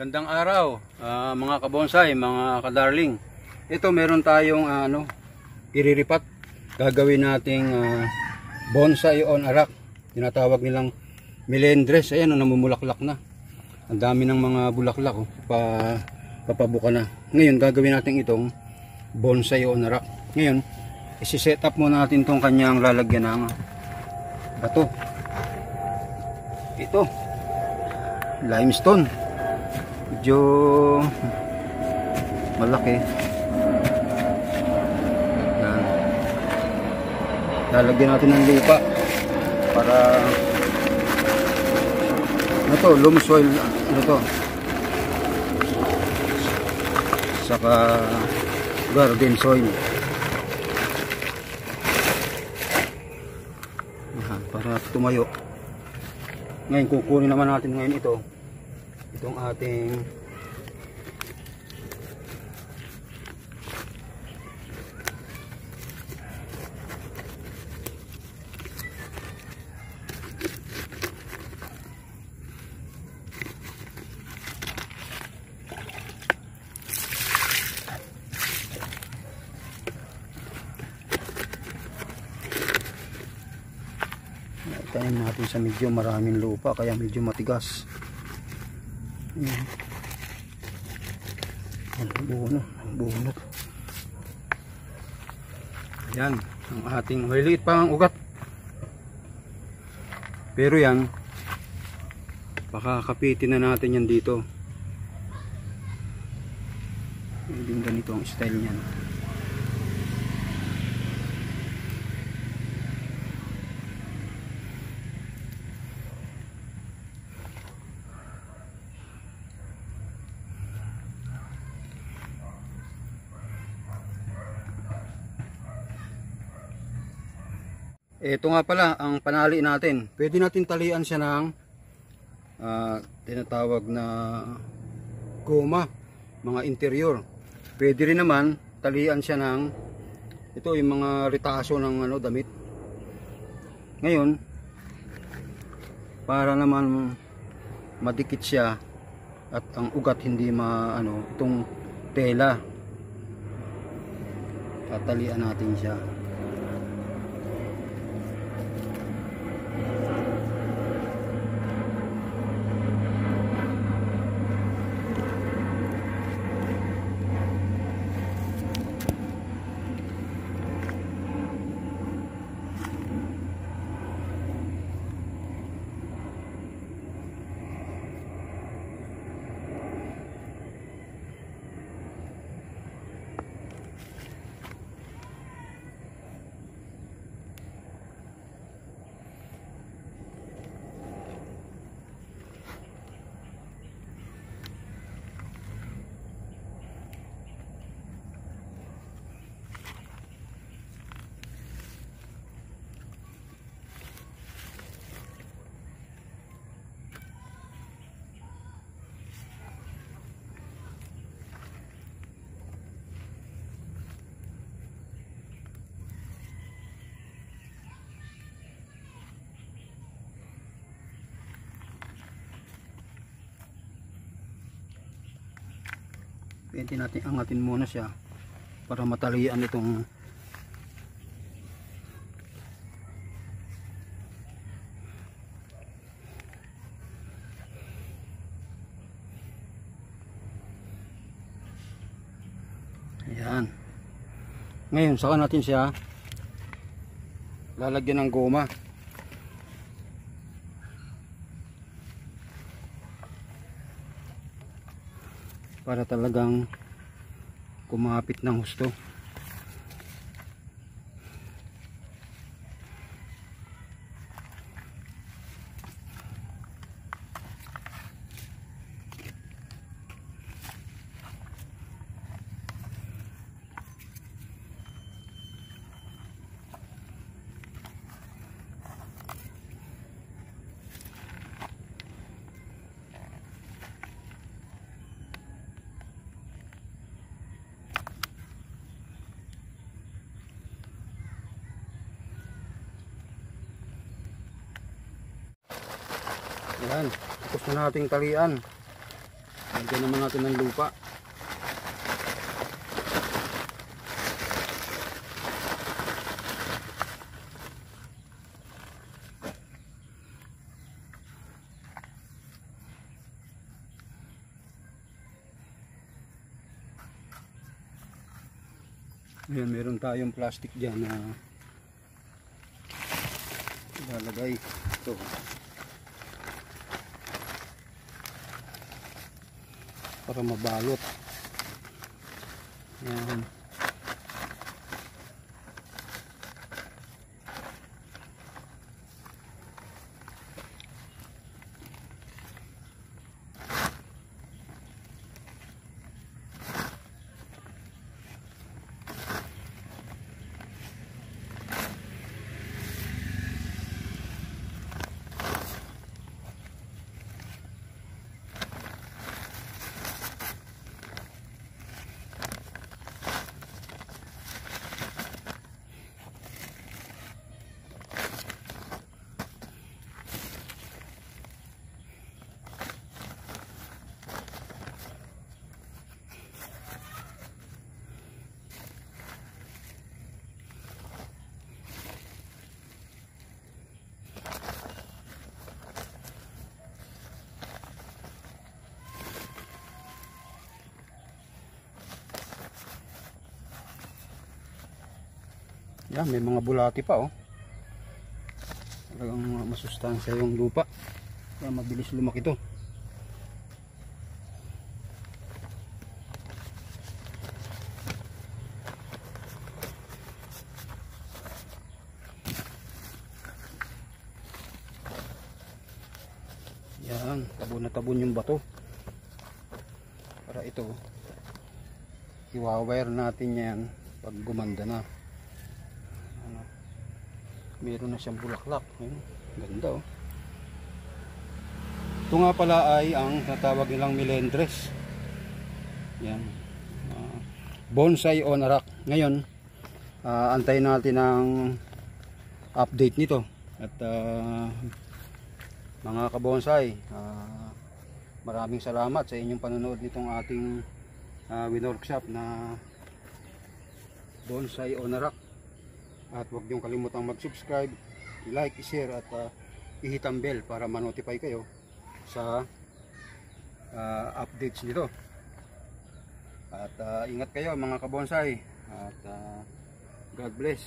Magandang araw, mga kabonsai, mga kadarling. Ito meron tayong iriripat. Gagawin nating bonsai on arak. Tinatawag nilang melendres. Ayan, namumulaklak na. Ang dami ng mga bulaklak, papabuka na. Ngayon gagawin natin itong bonsai on arak. Ngayon, isi-set up muna natin itong kanyang lalagyan ng bato. Ito, limestone. Medyo malaki. Yan. Lalagyan natin ng lupa para loam soil, saka garden soil. Yan, para tumayo. Ngayon kukunin naman natin ngayon itong ating tanim natin sa medyo maraming lupa, kaya medyo matigas. Bunot. Yan ang ating maliliit pa ang ugat, pero yan pakakapitin na natin yan dito. Hindi ganito ang style niyan. Ito nga pala ang panali natin. Pwede natin talian siya ng tinatawag na goma, mga interior. Pwede rin naman talian siya ng ito, yung mga ritaso ng damit. Ngayon, para naman madikit siya at ang ugat hindi itong tela, tatalian natin siya. Pwede natin angatin muna siya para matalian itong ayan. Ngayon saka natin siya lalagyan ng goma. Para talagang kumapit ng husto. Ayan, tapos na nating talian. Lagyan naman natin ng lupa. Ayan, meron tayong plastic dyan na ilalagay ito para mabalot. Ayan. Yan, may mga bulati pa oh. Talagang masustansya yung lupa. Kaya mabilis lumaki to. Yan, tabon na tabon yung bato. Para ito, iwawire natin yan pag gumanda na. Meron na siyang bulaklak. Ayun, ganda oh. Ito nga pala ay ang natawag nilang melendres. Yan. Bonsai on a rock. Ngayon, antayin natin ang update nito. At mga kabonsai, maraming salamat sa inyong panonood nitong ating workshop na bonsai on a rock. At huwag niyong kalimutang mag-subscribe, i-like, i-share at i-hit ang bell para ma-notify kayo sa updates nito. At ingat kayo mga kabonsai at God bless.